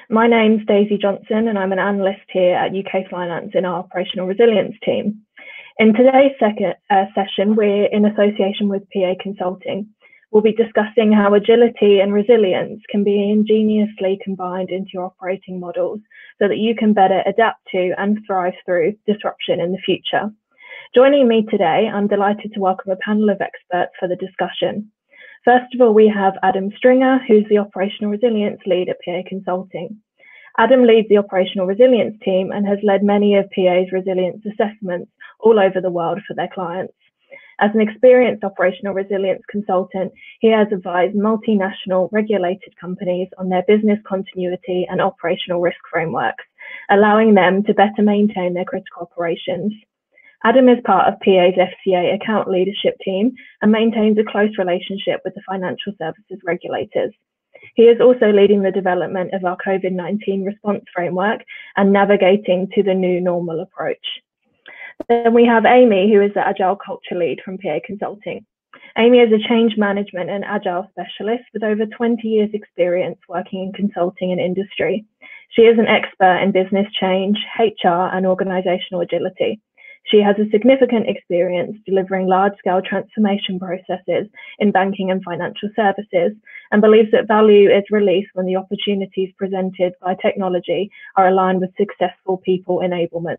My name's Daisy Johnson and I'm an analyst here at UK Finance in our Operational Resilience team. In today's session, we're in association with PA Consulting. We'll be discussing how agility and resilience can be ingeniously combined into your operating models so that you can better adapt to and thrive through disruption in the future. Joining me today, I'm delighted to welcome a panel of experts for the discussion. First of all, we have Adam Stringer, who's the Operational Resilience Lead at PA Consulting. Adam leads the Operational Resilience team and has led many of PA's resilience assessments all over the world for their clients. As an experienced operational resilience consultant, he has advised multinational regulated companies on their business continuity and operational risk frameworks, allowing them to better maintain their critical operations. Adam is part of PA's FCA account leadership team and maintains a close relationship with the financial services regulators. He is also leading the development of our COVID-19 response framework and navigating to the new normal approach. Then we have Amy, who is the Agile Culture Lead from PA Consulting. Amy is a change management and Agile specialist with over 20 years experience working in consulting and industry. She is an expert in business change, HR and organizational agility. She has a significant experience delivering large-scale transformation processes in banking and financial services and believes that value is released when the opportunities presented by technology are aligned with successful people enablement.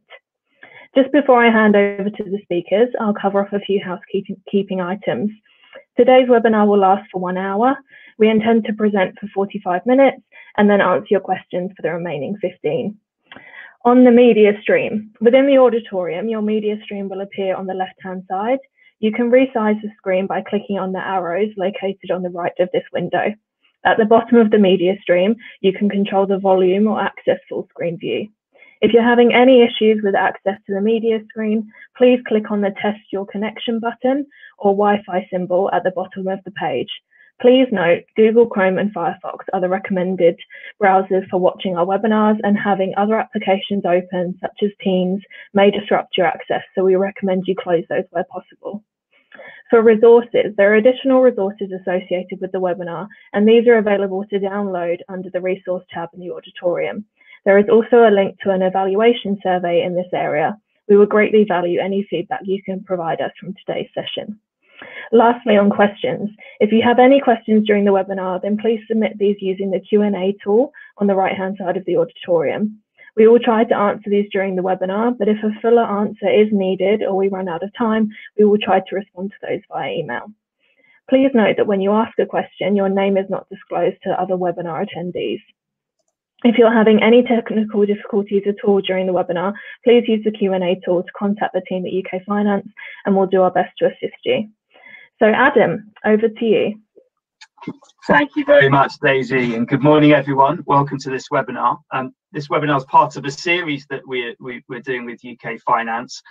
Just before I hand over to the speakers, I'll cover off a few housekeeping items. Today's webinar will last for 1 hour. We intend to present for 45 minutes and then answer your questions for the remaining 15. On the media stream, within the auditorium, your media stream will appear on the left-hand side. You can resize the screen by clicking on the arrows located on the right of this window. At the bottom of the media stream, you can control the volume or access full screen view. If you're having any issues with access to the media screen, please click on the Test Your Connection button or Wi-Fi symbol at the bottom of the page. Please note, Google Chrome and Firefox are the recommended browsers for watching our webinars, and having other applications open, such as Teams, may disrupt your access, so we recommend you close those where possible. For resources, there are additional resources associated with the webinar, and these are available to download under the Resource tab in the auditorium. There is also a link to an evaluation survey in this area. We would greatly value any feedback you can provide us from today's session. Lastly, on questions, if you have any questions during the webinar, then please submit these using the Q&A tool on the right-hand side of the auditorium. We will try to answer these during the webinar, but if a fuller answer is needed or we run out of time, we will try to respond to those via email. Please note that when you ask a question, your name is not disclosed to other webinar attendees. If you're having any technical difficulties at all during the webinar, please use the Q&A tool to contact the team at UK Finance, and we'll do our best to assist you. So Adam, over to you. Thank you very much, Daisy, and good morning, everyone. Welcome to this webinar. This webinar is part of a series that we're doing with UK Finance.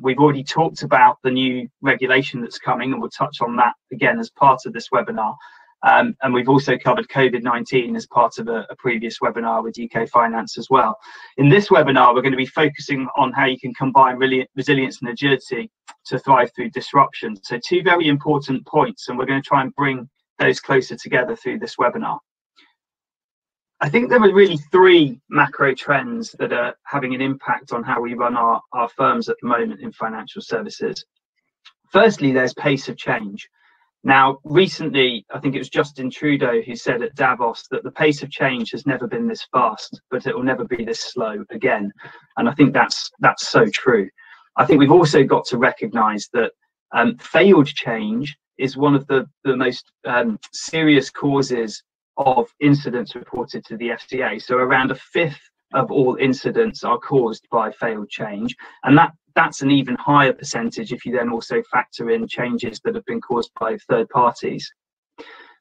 We've already talked about the new regulation that's coming, and we'll touch on that again as part of this webinar. And we've also covered COVID-19 as part of a previous webinar with UK Finance as well. In this webinar, we're going to be focusing on how you can combine resilience and agility to thrive through disruption. So 2 very important points, and we're going to try and bring those closer together through this webinar. I think there are really 3 macro trends that are having an impact on how we run our firms at the moment in financial services. Firstly, there's pace of change. Now, recently, I think it was Justin Trudeau who said at Davos that the pace of change has never been this fast, but it will never be this slow again. And I think that's so true. I think we've also got to recognise that failed change is one of the most serious causes of incidents reported to the FCA. So around 1/5 of all incidents are caused by failed change, and that's an even higher percentage if you then also factor in changes that have been caused by third parties.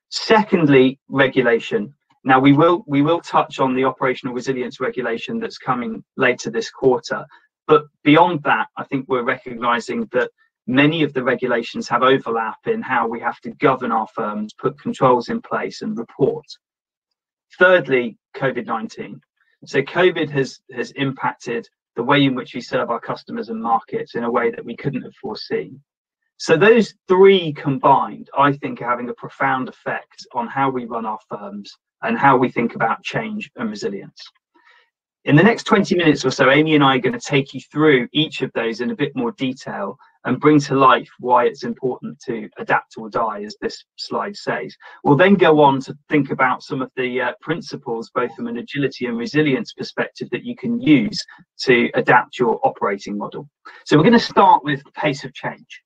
Secondly, regulation. Now we will touch on the operational resilience regulation that's coming later this quarter, but beyond that, I think we're recognizing that many of the regulations have overlap in how we have to govern our firms, put controls in place and report. Thirdly, COVID-19. So COVID has impacted the way in which we serve our customers and markets in a way that we couldn't have foreseen. So those 3 combined, I think, are having a profound effect on how we run our firms and how we think about change and resilience. In the next 20 minutes or so, Amy and I are going to take you through each of those in a bit more detail and bring to life why it's important to adapt or die, as this slide says. We'll then go on to think about some of the principles, both from an agility and resilience perspective, that you can use to adapt your operating model. So we're going to start with the pace of change.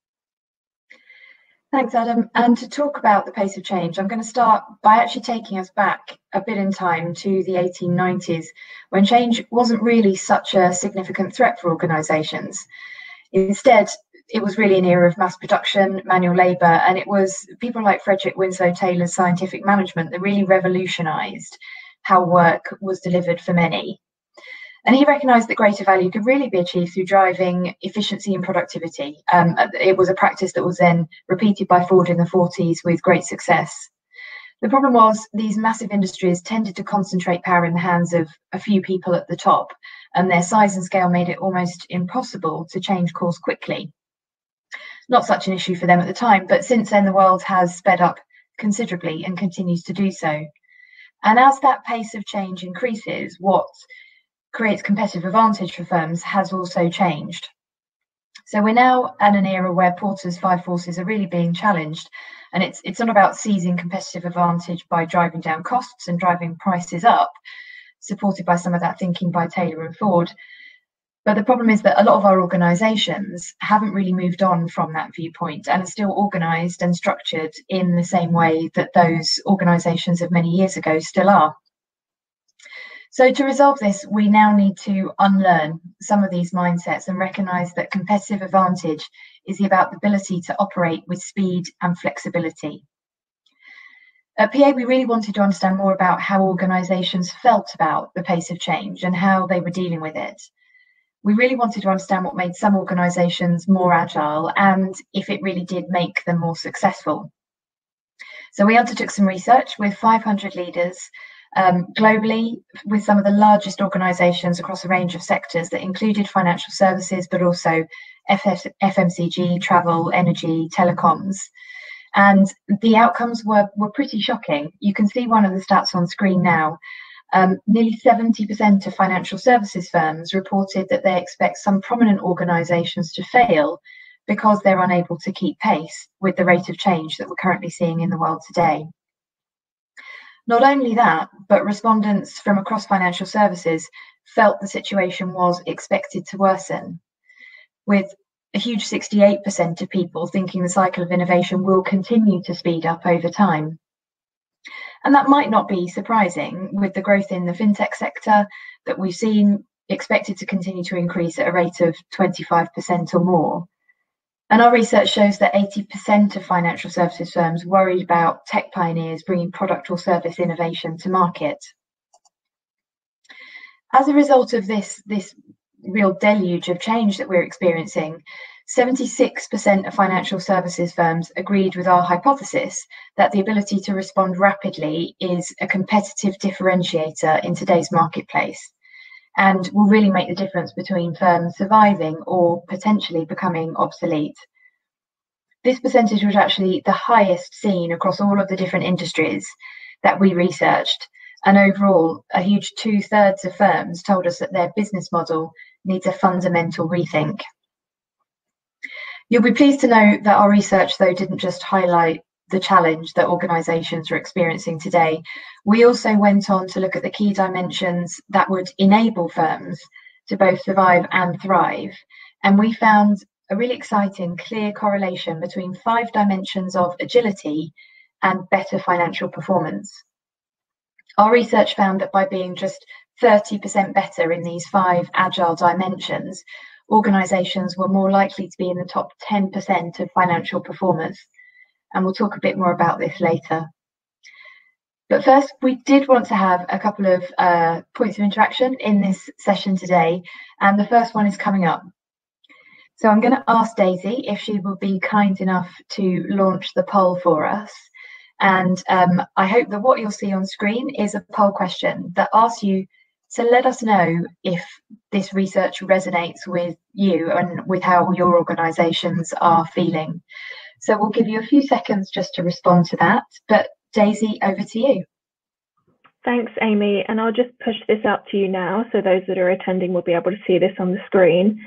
Thanks, Adam. And to talk about the pace of change, I'm going to start by actually taking us back a bit in time to the 1890s, when change wasn't really such a significant threat for organisations. Instead, it was really an era of mass production, manual labour, and it was people like Frederick Winslow Taylor's scientific management that really revolutionised how work was delivered for many. And he recognised that greater value could really be achieved through driving efficiency and productivity. It was a practice that was then repeated by Ford in the 40s with great success. The problem was these massive industries tended to concentrate power in the hands of a few people at the top, and their size and scale made it almost impossible to change course quickly. Not such an issue for them at the time, but since then the world has sped up considerably and continues to do so. And as that pace of change increases, what creates competitive advantage for firms has also changed. So we're now at an era where Porter's 5 forces are really being challenged, and it's not about seizing competitive advantage by driving down costs and driving prices up, supported by some of that thinking by Taylor and Ford. But the problem is that a lot of our organisations haven't really moved on from that viewpoint and are still organised and structured in the same way that those organisations of many years ago still are. So to resolve this, we now need to unlearn some of these mindsets and recognise that competitive advantage is about the ability to operate with speed and flexibility. At PA, we really wanted to understand more about how organisations felt about the pace of change and how they were dealing with it. We really wanted to understand what made some organisations more agile and if it really did make them more successful. So we undertook some research with 500 leaders globally, with some of the largest organisations across a range of sectors that included financial services, but also FMCG, travel, energy, telecoms. And the outcomes were pretty shocking. You can see one of the stats on screen now. Nearly 70% of financial services firms reported that they expect some prominent organisations to fail because they're unable to keep pace with the rate of change that we're currently seeing in the world today. Not only that, but respondents from across financial services felt the situation was expected to worsen, with a huge 68% of people thinking the cycle of innovation will continue to speed up over time. And that might not be surprising, with the growth in the fintech sector that we've seen expected to continue to increase at a rate of 25% or more. And our research shows that 80% of financial services firms worried about tech pioneers bringing product or service innovation to market. As a result of this real deluge of change that we're experiencing, 76% of financial services firms agreed with our hypothesis that the ability to respond rapidly is a competitive differentiator in today's marketplace, and will really make the difference between firms surviving or potentially becoming obsolete. This percentage was actually the highest seen across all of the different industries that we researched, and overall, a huge 2/3 of firms told us that their business model needs a fundamental rethink. You'll be pleased to know that our research, though, didn't just highlight the challenge that organisations are experiencing today. We also went on to look at the key dimensions that would enable firms to both survive and thrive. And we found a really exciting, clear correlation between 5 dimensions of agility and better financial performance. Our research found that by being just 30% better in these 5 agile dimensions, organisations were more likely to be in the top 10% of financial performers. And we'll talk a bit more about this later. But first, we did want to have a couple of points of interaction in this session today. And the first one is coming up. So I'm going to ask Daisy if she will be kind enough to launch the poll for us. And I hope that what you'll see on screen is a poll question that asks you to let us know if this research resonates with you and with how your organisations are feeling. So we'll give you a few seconds just to respond to that. But Daisy, over to you. Thanks, Amy. And I'll just push this out to you now, so those that are attending will be able to see this on the screen.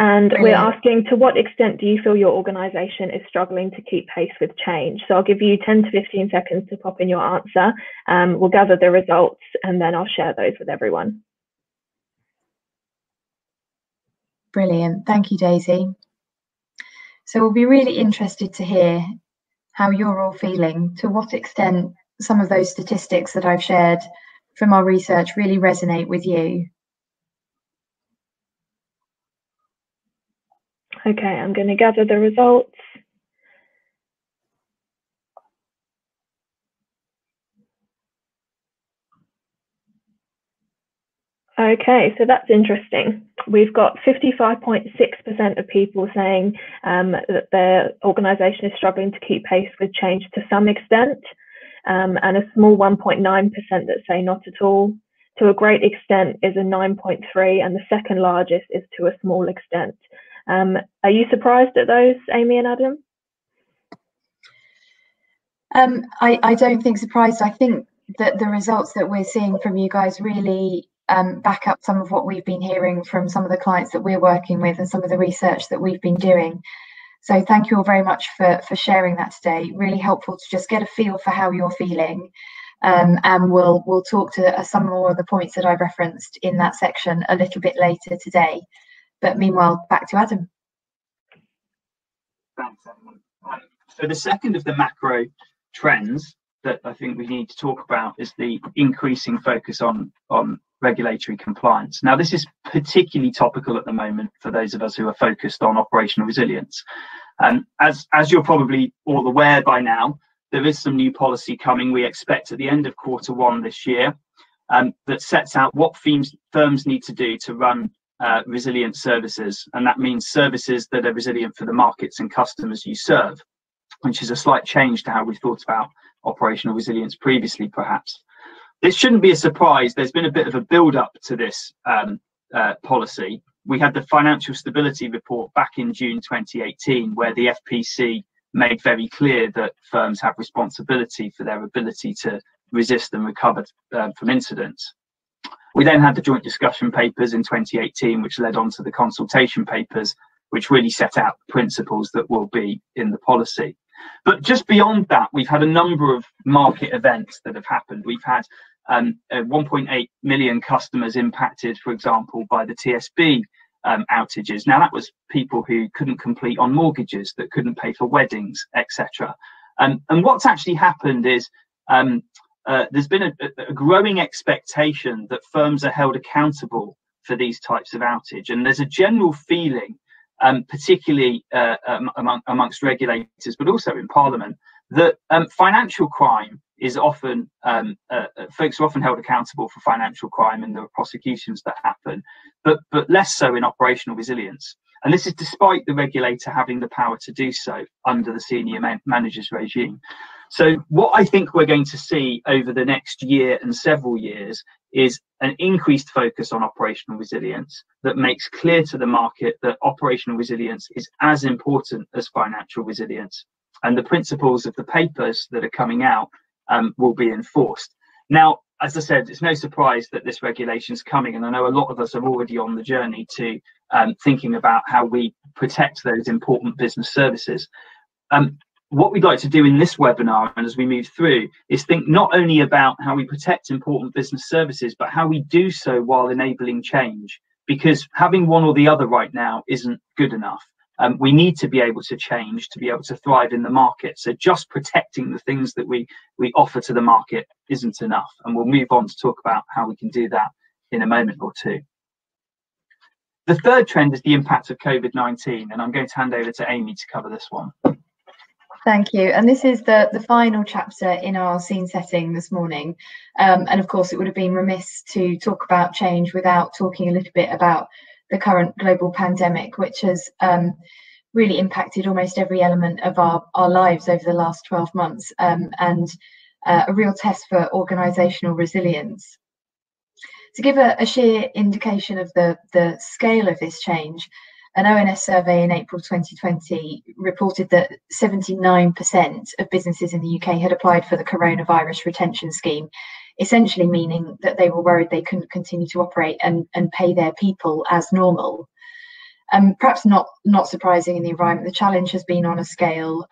And Brilliant. we're asking, to what extent do you feel your organisation is struggling to keep pace with change? So I'll give you 10 to 15 seconds to pop in your answer. We'll gather the results and then I'll share those with everyone. Brilliant. Thank you, Daisy. So we'll be really interested to hear how you're all feeling, to what extent some of those statistics that I've shared from our research really resonate with you. Okay, I'm going to gather the results. Okay, so that's interesting. We've got 55.6% of people saying that their organisation is struggling to keep pace with change to some extent, and a small 1.9% that say not at all. To a great extent is a 9.3%, and the second largest is to a small extent. Are you surprised at those, Amy and Adam? I don't think surprised. I think that the results that we're seeing from you guys really back up some of what we've been hearing from some of the clients that we're working with and some of the research that we've been doing. So thank you all very much for sharing that today. Really helpful to just get a feel for how you're feeling. And we'll talk to some more of the points that I referenced in that section a little bit later today. But meanwhile, back to Adam. Thanks, everyone. So the second of the macro trends that I think we need to talk about is the increasing focus on regulatory compliance. Now, this is particularly topical at the moment for those of us who are focused on operational resilience. As you're probably all aware by now, there is some new policy coming, we expect at the end of Q1 this year, that sets out what firms need to do to run resilient services, and that means services that are resilient for the markets and customers you serve, which is a slight change to how we thought about operational resilience previously, perhaps. This shouldn't be a surprise. There's been a bit of a build-up to this policy. We had the Financial Stability Report back in June 2018, where the FPC made very clear that firms have responsibility for their ability to resist and recover from incidents. We then had the joint discussion papers in 2018, which led on to the consultation papers, which really set out the principles that will be in the policy. But just beyond that, we've had a number of market events that have happened. We've had 1.8 million customers impacted, for example, by the TSB outages. Now, that was people who couldn't complete on mortgages, that couldn't pay for weddings, etc. And what's actually happened is there's been a growing expectation that firms are held accountable for these types of outage. And there's a general feeling, particularly amongst regulators, but also in Parliament, that financial crime is often, folks are often held accountable for financial crime and the prosecutions that happen, but less so in operational resilience. And this is despite the regulator having the power to do so under the senior managers regime. So what I think we're going to see over the next year and several years is an increased focus on operational resilience that makes clear to the market that operational resilience is as important as financial resilience. And the principles of the papers that are coming out will be enforced. Now, as I said, it's no surprise that this regulation is coming, and I know a lot of us are already on the journey to thinking about how we protect those important business services. What we'd like to do in this webinar, and as we move through, is think not only about how we protect important business services, but how we do so while enabling change, because having one or the other right now isn't good enough. We need to be able to change to be able to thrive in the market. So just protecting the things that we offer to the market isn't enough. And we'll move on to talk about how we can do that in a moment or two. The third trend is the impact of COVID-19, and I'm going to hand over to Amy to cover this one. Thank you. And this is the final chapter in our scene setting this morning. And of course, it would have been remiss to talk about change without talking a little bit about the current global pandemic, which has really impacted almost every element of our lives over the last 12 months, and a real test for organisational resilience. To give a sheer indication of the scale of this change, An ONS survey in April 2020 reported that 79% of businesses in the UK had applied for the coronavirus retention scheme, essentially meaning that they were worried they couldn't continue to operate and pay their people as normal. Perhaps not surprising in the environment, the challenge has been on a scale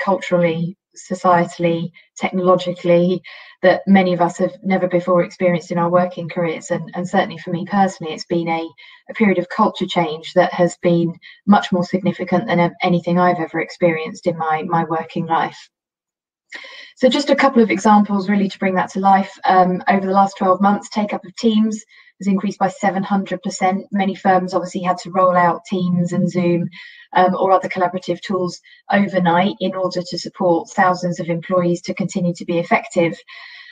culturally, societally, technologically, that many of us have never before experienced in our working careers. And certainly for me personally, it's been a period of culture change that has been much more significant than anything I've ever experienced in my working life. So just a couple of examples really to bring that to life. Over the last 12 months, take-up of Teams has increased by 700%. Many firms obviously had to roll out Teams and Zoom or other collaborative tools overnight in order to support thousands of employees to continue to be effective.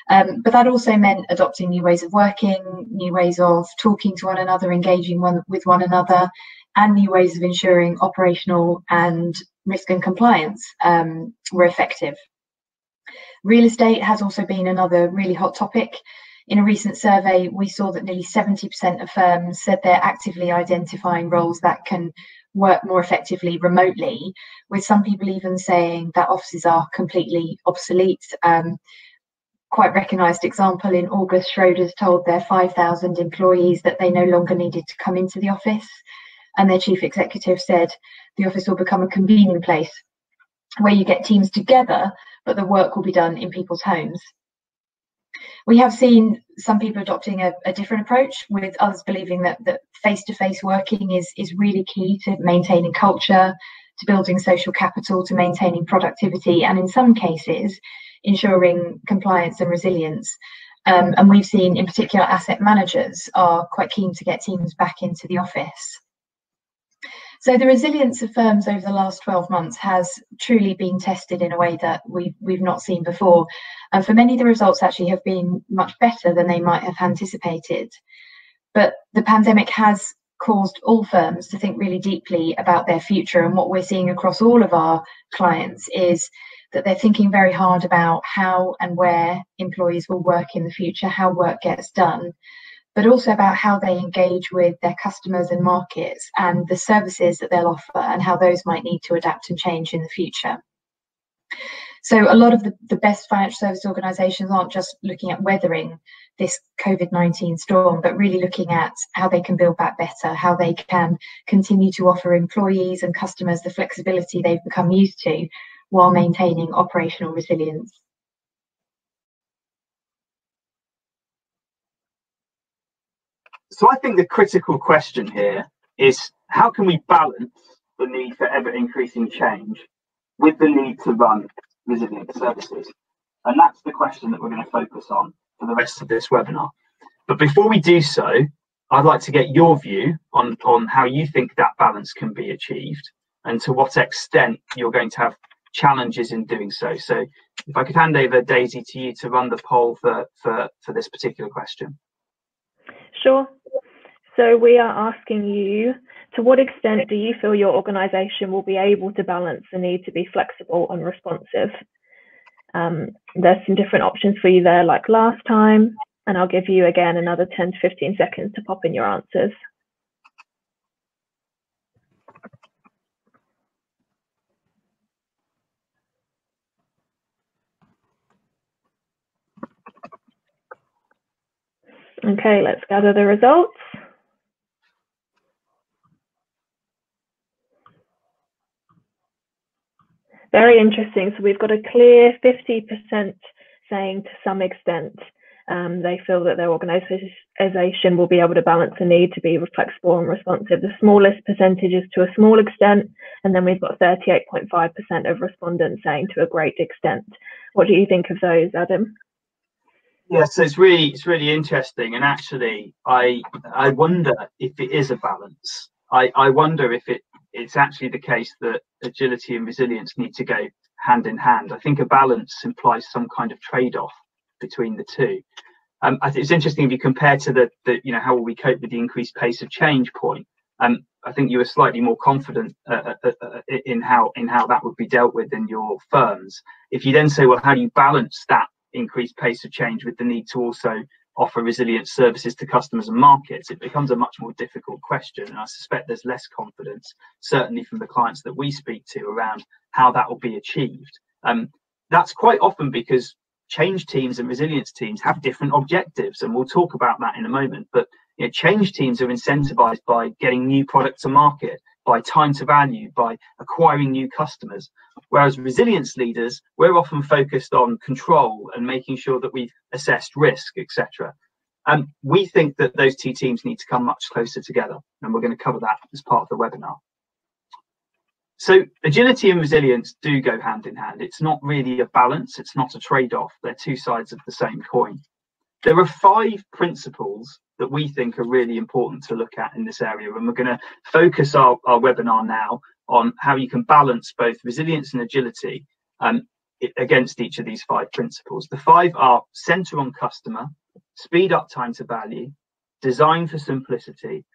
But that also meant adopting new ways of working, new ways of talking to one another, engaging with one another, and new ways of ensuring operational and risk and compliance were effective. Real estate has also been another really hot topic. In a recent survey, we saw that nearly 70% of firms said they're actively identifying roles that can work more effectively remotely, with some people even saying that offices are completely obsolete. Quite recognised example, in August, Schroders told their 5,000 employees that they no longer needed to come into the office, and their chief executive said the office will become a convening place where you get teams together, but the work will be done in people's homes. We have seen some people adopting a different approach, with others believing that face-to-face working is really key to maintaining culture, to building social capital, to maintaining productivity, and in some cases, ensuring compliance and resilience. And we've seen, in particular, asset managers are quite keen to get teams back into the office. So the resilience of firms over the last 12 months has truly been tested in a way that we've not seen before. And for many, the results actually have been much better than they might have anticipated. But the pandemic has caused all firms to think really deeply about their future. And what we're seeing across all of our clients is that they're thinking very hard about how and where employees will work in the future, how work gets done, but also about how they engage with their customers and markets and the services that they'll offer and how those might need to adapt and change in the future. So a lot of the best financial service organisations aren't just looking at weathering this COVID-19 storm, but really looking at how they can build back better, how they can continue to offer employees and customers the flexibility they've become used to while maintaining operational resilience. So I think the critical question here is, how can we balance the need for ever increasing change with the need to run resilient services? And that's the question that we're going to focus on for the rest of this webinar. But before we do so, I'd like to get your view on how you think that balance can be achieved and to what extent you're going to have challenges in doing so. So if I could hand over, Daisy, to you to run the poll for this particular question. Sure. So we are asking you, to what extent do you feel your organisation will be able to balance the need to be flexible and responsive? There's some different options for you there, like last time, and I'll give you again another 10 to 15 seconds to pop in your answers. Okay, let's gather the results. Very interesting. So we've got a clear 50% saying to some extent they feel that their organisation will be able to balance the need to be flexible and responsive. The smallest percentage is to a small extent, and then we've got 38.5% of respondents saying to a great extent. What do you think of those, Adam? Yes, so it's really interesting, and actually I wonder if it is a balance. I wonder if it's actually the case that agility and resilience need to go hand in hand. I think a balance implies some kind of trade-off between the two. I think it's interesting if you compare to the how will we cope with the increased pace of change point. I think you were slightly more confident in how that would be dealt with in your firms. If you then say, well, how do you balance that increased pace of change with the need to also offer resilient services to customers and markets, it becomes a much more difficult question. And I suspect there's less confidence, certainly from the clients that we speak to, around how that will be achieved. That's quite often because change teams and resilience teams have different objectives, and we'll talk about that in a moment. But change teams are incentivized by getting new product to market, by time to value, by acquiring new customers. Whereas resilience leaders, we're often focused on control and making sure that we've assessed risk, etc. And we think that those two teams need to come much closer together, and we're going to cover that as part of the webinar. So agility and resilience do go hand in hand. It's not really a balance, it's not a trade-off. They're two sides of the same coin. There are 5 principles that we think are really important to look at in this area, and we're going to focus our webinar now on how you can balance both resilience and agility against each of these 5 principles. The 5 are: center on customer, speed up time to value, design for simplicity,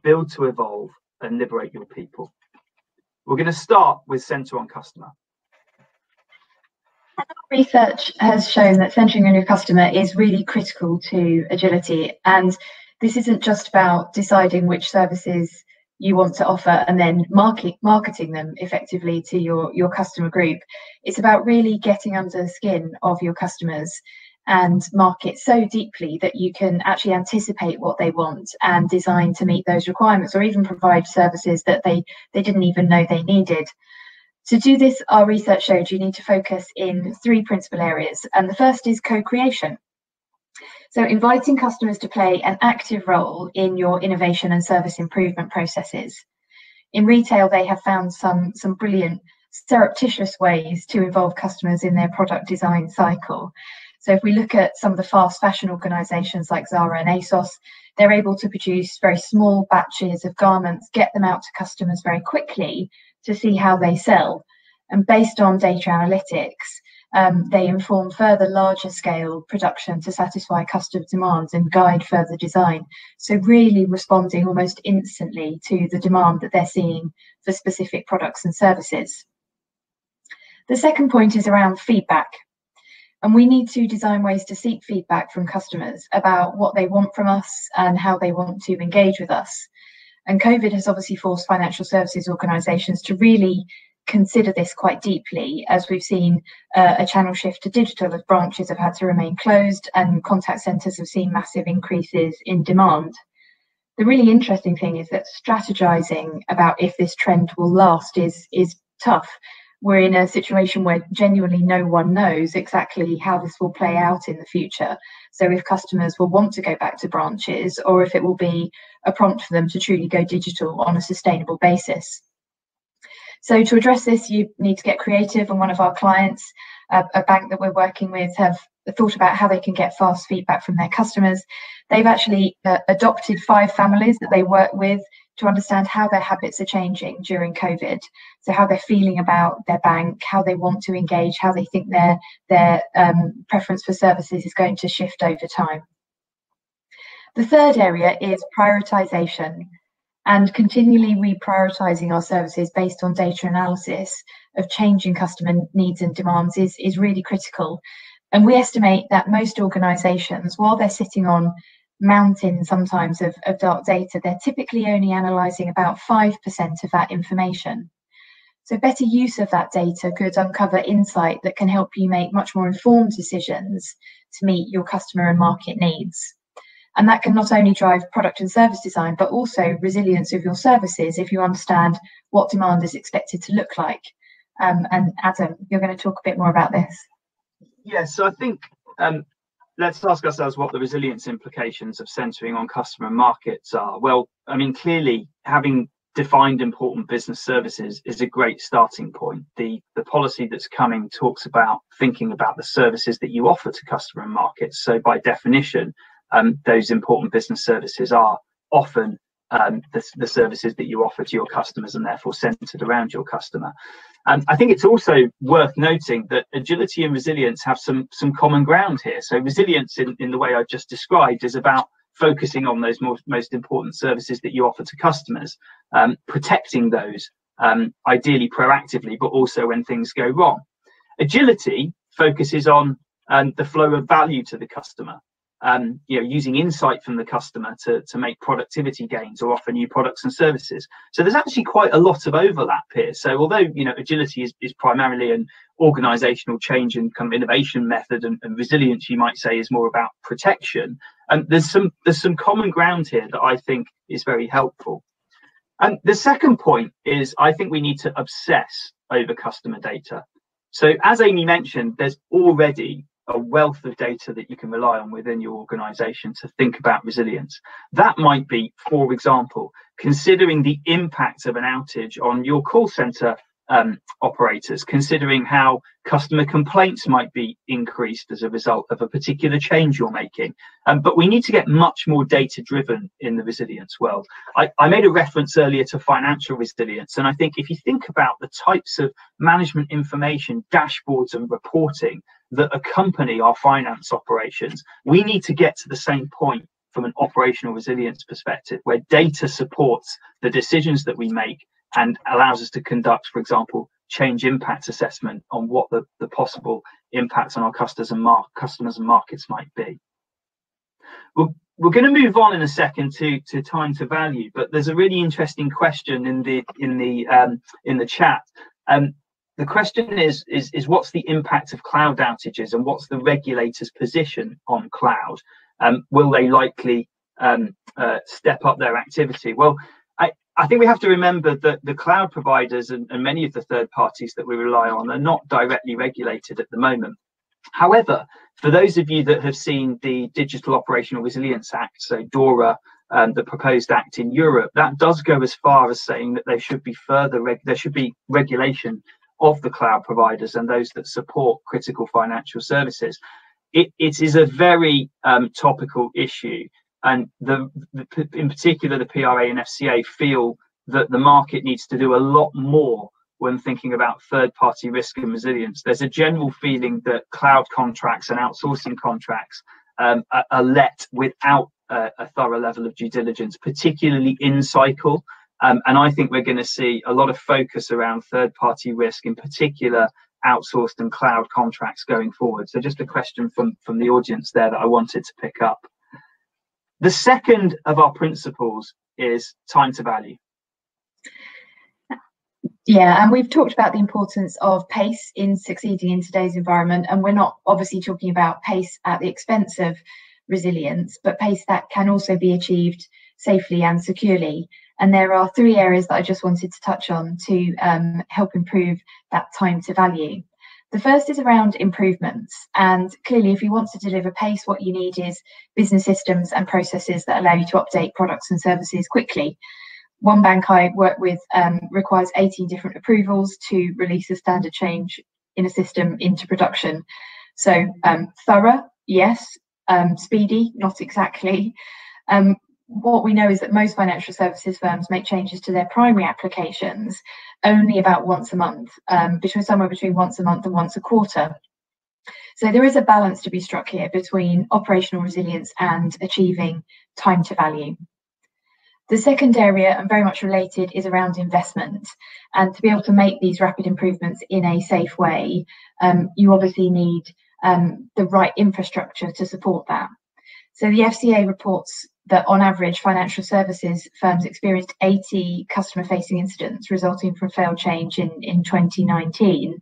build to evolve, and liberate your people. We're going to start with center on customer. Research has shown that centering on your customer is really critical to agility. And this isn't just about deciding which services you want to offer and then marketing them effectively to your customer group. It's about really getting under the skin of your customers and market so deeply that you can actually anticipate what they want and design to meet those requirements, or even provide services that they didn't even know they needed. To do this, our research showed you need to focus in 3 principal areas, and the first is co-creation. So inviting customers to play an active role in your innovation and service improvement processes. In retail, they have found some brilliant surreptitious ways to involve customers in their product design cycle. So if we look at some of the fast fashion organisations like Zara and ASOS, they're able to produce very small batches of garments, get them out to customers very quickly to see how they sell. And based on data analytics, they inform further larger scale production to satisfy customer demands and guide further design. So really responding almost instantly to the demand that they're seeing for specific products and services. The second point is around feedback. And we need to design ways to seek feedback from customers about what they want from us and how they want to engage with us. And COVID has obviously forced financial services organisations to really consider this quite deeply, as we've seen a channel shift to digital as branches have had to remain closed and contact centres have seen massive increases in demand. The really interesting thing is that strategising about if this trend will last is tough. We're in a situation where genuinely no one knows exactly how this will play out in the future. So if customers will want to go back to branches, or if it will be a prompt for them to truly go digital on a sustainable basis. So to address this, you need to get creative. And one of our clients, a bank that we're working with, have thought about how they can get fast feedback from their customers. They've actually adopted 5 families that they work with to understand how their habits are changing during COVID. So how they're feeling about their bank, how they want to engage, how they think their preference for services is going to shift over time. The third area is prioritization, and continually reprioritizing our services based on data analysis of changing customer needs and demands is really critical. And we estimate that most organizations, while they're sitting on mountains sometimes of dark data, they're typically only analysing about 5% of that information. So better use of that data could uncover insight that can help you make much more informed decisions to meet your customer and market needs. And that can not only drive product and service design, but also resilience of your services if you understand what demand is expected to look like. And Adam, you're going to talk a bit more about this. Yes, so I think let's ask ourselves what the resilience implications of centering on customer and markets are. Well, I mean, clearly having defined important business services is a great starting point. The policy that's coming talks about thinking about the services that you offer to customer and markets. So by definition, those important business services are often the services that you offer to your customers, and therefore centered around your customer. I think it's also worth noting that agility and resilience have some common ground here. So resilience in the way I've just described is about focusing on those most important services that you offer to customers, protecting those ideally proactively, but also when things go wrong. Agility focuses on the flow of value to the customer. using insight from the customer to make productivity gains or offer new products and services. So there's actually quite a lot of overlap here. So although agility is primarily an organizational change and kind of innovation method, and resilience, you might say, is more about protection, and there's some common ground here that I think is very helpful. And the second point is, I think we need to obsess over customer data. So as Amy mentioned, there's already a wealth of data that you can rely on within your organization to think about resilience. That might be, for example, considering the impact of an outage on your call center operators, considering how customer complaints might be increased as a result of a particular change you're making. But we need to get much more data driven in the resilience world. I made a reference earlier to financial resilience, and I think if you think about the types of management information, dashboards and reporting that accompany our finance operations, we need to get to the same point from an operational resilience perspective, where data supports the decisions that we make and allows us to conduct, for example, change impact assessment on what the possible impacts on our customers and markets might be. We're going to move on in a second to time to value, but there's a really interesting question in the chat. The question is what's the impact of cloud outages, and what's the regulator's position on cloud? Will they likely step up their activity? Well, I think we have to remember that the cloud providers and many of the third parties that we rely on are not directly regulated at the moment. However, for those of you that have seen the Digital Operational Resilience Act, so DORA, the proposed act in Europe, that does go as far as saying that there should be regulation of the cloud providers and those that support critical financial services. It is a very topical issue. And in particular, the PRA and FCA feel that the market needs to do a lot more when thinking about third-party risk and resilience. There's a general feeling that cloud contracts and outsourcing contracts are let without a thorough level of due diligence, particularly in cycle. And I think we're going to see a lot of focus around third-party risk, in particular outsourced and cloud contracts going forward. So just a question from the audience there that I wanted to pick up. The second of our principles is time to value. Yeah, and we've talked about the importance of pace in succeeding in today's environment, and we're not obviously talking about pace at the expense of resilience, but pace that can also be achieved safely and securely. And there are three areas that I just wanted to touch on to help improve that time to value. The first is around improvements, and clearly if you want to deliver pace, what you need is business systems and processes that allow you to update products and services quickly. One bank I work with requires 18 different approvals to release a standard change in a system into production. So thorough, yes, speedy, not exactly. What we know is that most financial services firms make changes to their primary applications only about once a month, somewhere between once a month and once a quarter. So there is a balance to be struck here between operational resilience and achieving time to value. The second area, and very much related, is around investment. And to be able to make these rapid improvements in a safe way, you obviously need the right infrastructure to support that. So the FCA reports that on average, financial services firms experienced 80 customer-facing incidents resulting from failed change in 2019.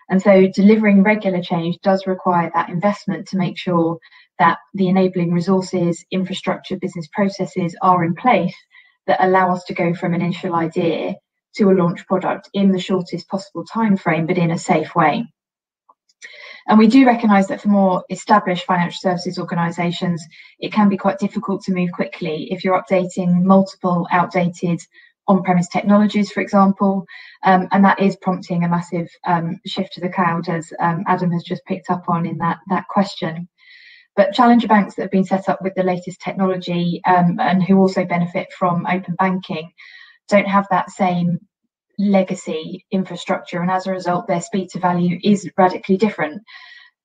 And so delivering regular change does require that investment to make sure that the enabling resources, infrastructure, business processes are in place that allow us to go from an initial idea to a launch product in the shortest possible time frame, but in a safe way. And we do recognise that for more established financial services organisations, it can be quite difficult to move quickly if you're updating multiple outdated on-premise technologies, for example, and that is prompting a massive shift to the cloud, as Adam has just picked up on in that question. But challenger banks that have been set up with the latest technology and who also benefit from open banking don't have that same legacy infrastructure, and as a result their speed to value is radically different.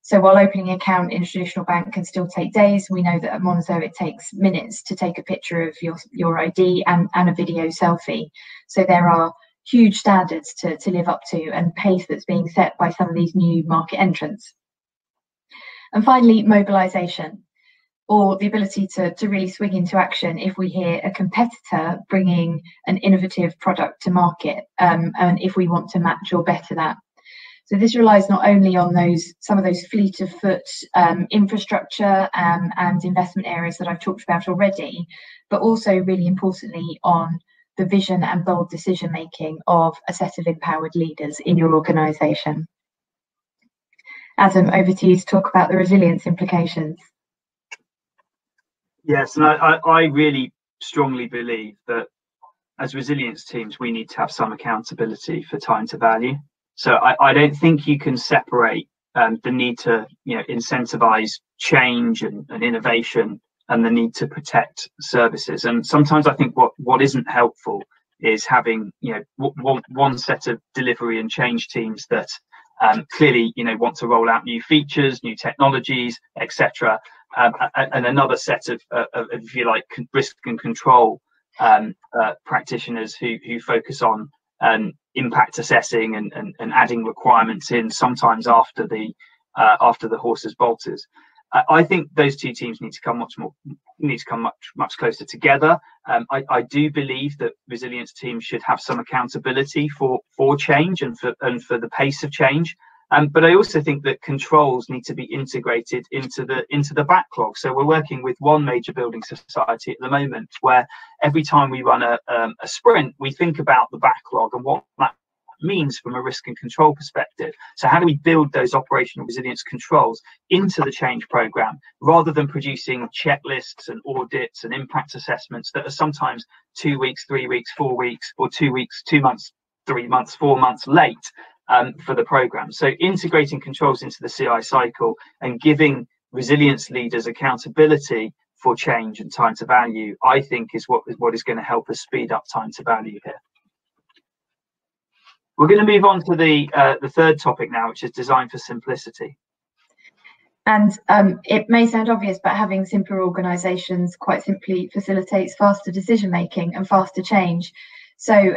So while opening an account in a traditional bank can still take days, we know that at Monzo it takes minutes to take a picture of your ID and a video selfie. So there are huge standards to live up to, and pace that's being set by some of these new market entrants. And finally, mobilisation. or the ability to really swing into action if we hear a competitor bringing an innovative product to market, and if we want to match or better that. So this relies not only on some of those fleet of foot infrastructure and investment areas that I've talked about already, but also really importantly on the vision and bold decision making of a set of empowered leaders in your organisation. Adam, over to you to talk about the resilience implications. Yes, and I really strongly believe that as resilience teams, we need to have some accountability for time to value. So I don't think you can separate the need to incentivize change and innovation and the need to protect services. And sometimes I think what isn't helpful is having one set of delivery and change teams that clearly want to roll out new features, new technologies, etc. And another set of, if you like, risk and control practitioners who focus on impact assessing and adding requirements in sometimes after the horse has bolted. I think those two teams need to come much closer together. I do believe that resilience teams should have some accountability for change and for the pace of change. But I also think that controls need to be integrated into the backlog. So we're working with one major building society at the moment where every time we run a sprint, we think about the backlog and what that means from a risk and control perspective. So how do we build those operational resilience controls into the change program rather than producing checklists and audits and impact assessments that are sometimes 2 weeks, 3 weeks, 4 weeks, or 2 weeks, 2 months, 3 months, 4 months late for the program. So integrating controls into the CI cycle and giving resilience leaders accountability for change and time to value, I think is what is going to help us speed up time to value here. We're going to move on to the third topic now, which is design for simplicity. And it may sound obvious, but having simpler organisations quite simply facilitates faster decision making and faster change. So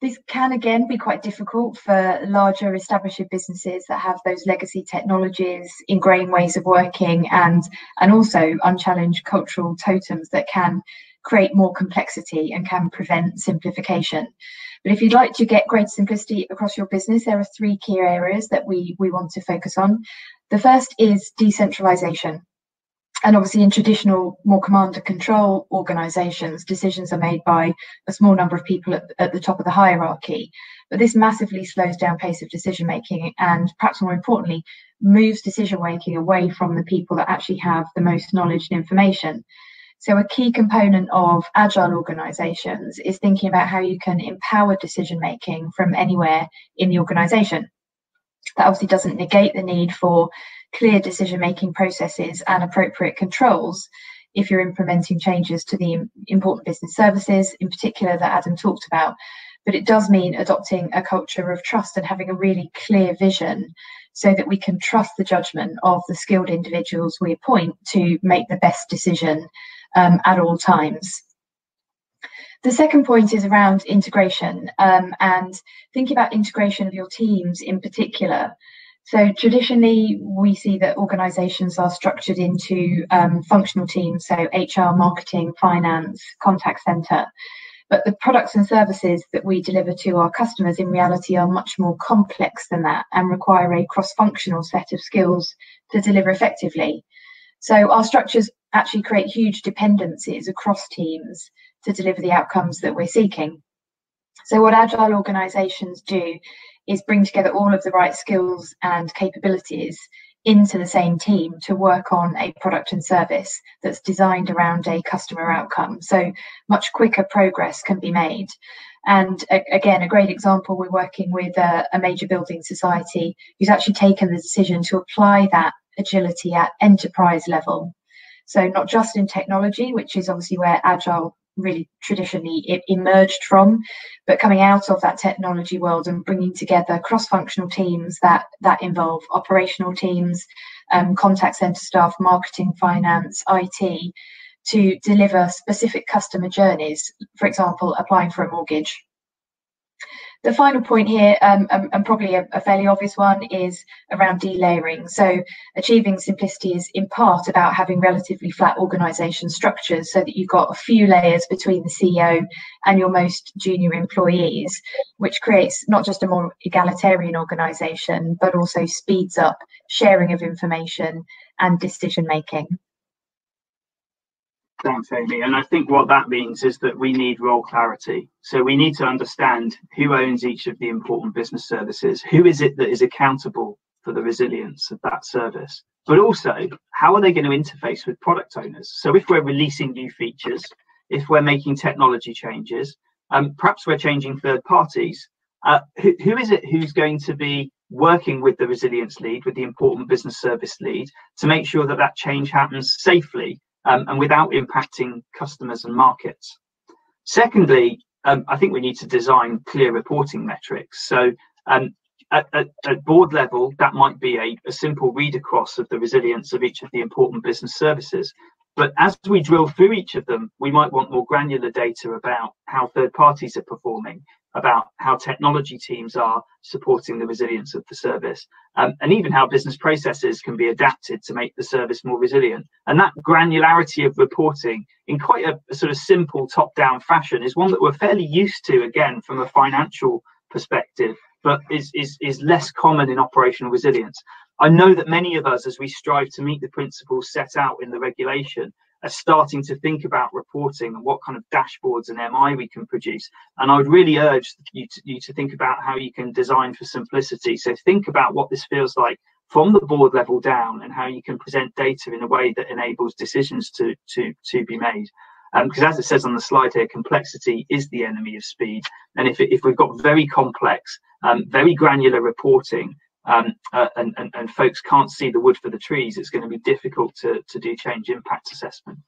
this can again be quite difficult for larger established businesses that have those legacy technologies, ingrained ways of working, and also unchallenged cultural totems that can create more complexity and can prevent simplification. But if you'd like to get greater simplicity across your business, there are 3 key areas that we want to focus on. The first is decentralization. And obviously in traditional, more command and control organizations, decisions are made by a small number of people at the top of the hierarchy. But this massively slows down pace of decision making and, perhaps more importantly, moves decision making away from the people that actually have the most knowledge and information. So a key component of agile organizations is thinking about how you can empower decision making from anywhere in the organization. That obviously doesn't negate the need for clear decision making processes and appropriate controls if you're implementing changes to the important business services, in particular, that Adam talked about. But it does mean adopting a culture of trust and having a really clear vision so that we can trust the judgment of the skilled individuals we appoint to make the best decision at all times. The second point is around integration and thinking about integration of your teams in particular. So traditionally, we see that organisations are structured into functional teams, so HR, marketing, finance, contact centre. But the products and services that we deliver to our customers in reality are much more complex than that and require a cross-functional set of skills to deliver effectively. So our structures actually create huge dependencies across teams to deliver the outcomes that we're seeking. So what agile organisations do is bring together all of the right skills and capabilities into the same team to work on a product and service that's designed around a customer outcome. So much quicker progress can be made. And again, a great example, we're working with a major building society who's actually taken the decision to apply that agility at enterprise level. So not just in technology, which is obviously where agile really traditionally emerged from, but coming out of that technology world and bringing together cross-functional teams that involve operational teams, contact center staff, marketing, finance, IT, to deliver specific customer journeys, for example, applying for a mortgage. The final point here, and probably a fairly obvious one, is around delayering. So achieving simplicity is in part about having relatively flat organisation structures so that you've got a few layers between the CEO and your most junior employees, which creates not just a more egalitarian organisation, but also speeds up sharing of information and decision making. Thanks, Amy. And I think what that means is that we need role clarity. So we need to understand who owns each of the important business services, who is it that is accountable for the resilience of that service, but also how are they going to interface with product owners? So if we're releasing new features, if we're making technology changes, perhaps we're changing third parties, who is it who's going to be working with the resilience lead, with the important business service lead, to make sure that that change happens safely and without impacting customers and markets? Secondly, I think we need to design clear reporting metrics. So at board level, that might be a simple read across of the resilience of each of the important business services. But as we drill through each of them, we might want more granular data about how third parties are performing, about how technology teams are supporting the resilience of the service, and even how business processes can be adapted to make the service more resilient. And that granularity of reporting in quite a sort of simple top-down fashion is one that we're fairly used to, again, from a financial perspective, but is less common in operational resilience. I know that many of us, as we strive to meet the principles set out in the regulation, are starting to think about reporting and what kind of dashboards and MI we can produce. And I would really urge you to think about how you can design for simplicity. So think about what this feels like from the board level down and how you can present data in a way that enables decisions to be made. Because as it says on the slide here, complexity is the enemy of speed. And if we've got very complex, very granular reporting, and folks can't see the wood for the trees, it's going to be difficult to do change impact assessment.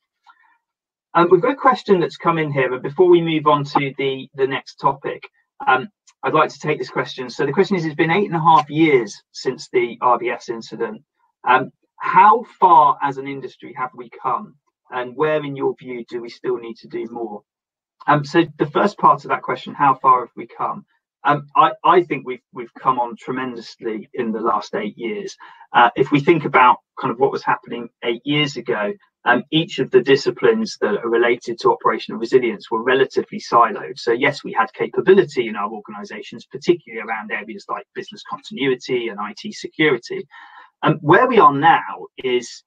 We've got a question that's come in here, but before we move on to the next topic, I'd like to take this question. So the question is, it's been 8.5 years since the RBS incident. How far as an industry have we come, and where, in your view, do we still need to do more? So the first part of that question, how far have we come? I think we've come on tremendously in the last 8 years. If we think about kind of what was happening 8 years ago, each of the disciplines that are related to operational resilience were relatively siloed. So yes, we had capability in our organizations, particularly around areas like business continuity and IT security. Where we are now is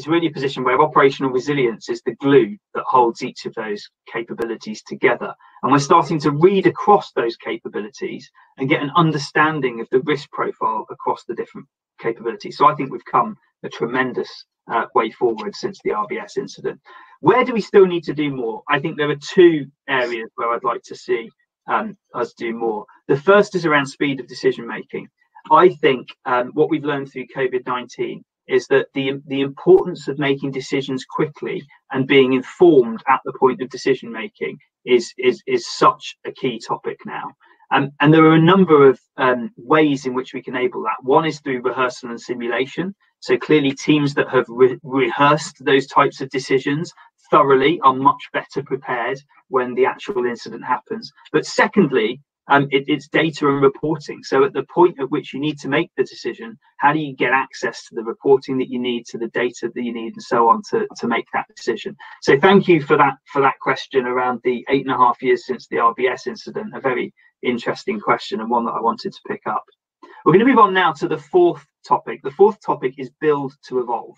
really a position where operational resilience is the glue that holds each of those capabilities together. And we're starting to read across those capabilities and get an understanding of the risk profile across the different capabilities. So I think we've come a tremendous way forward since the RBS incident. Where do we still need to do more? I think there are two areas where I'd like to see us do more. The first is around speed of decision making. I think what we've learned through COVID-19 is that the importance of making decisions quickly and being informed at the point of decision making is such a key topic now. And there are a number of ways in which we can enable that. One is through rehearsal and simulation. So clearly teams that have rehearsed those types of decisions thoroughly are much better prepared when the actual incident happens. But secondly, it's data and reporting. So at the point at which you need to make the decision, how do you get access to the reporting that you need, to the data that you need, and so on to make that decision? So thank you for that question around the 8.5 years since the RBS incident. A very interesting question and one that I wanted to pick up. We're going to move on now to the fourth topic. The fourth topic is build to evolve.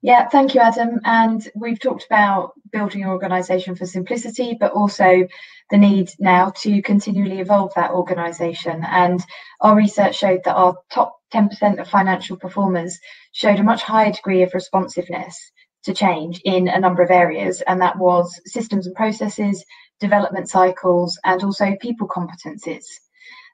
Yeah, thank you, Adam. And we've talked about building your organisation for simplicity, but also the need now to continually evolve that organisation. And our research showed that our top 10% of financial performers showed a much higher degree of responsiveness to change in a number of areas. And that was systems and processes, development cycles, and also people competencies.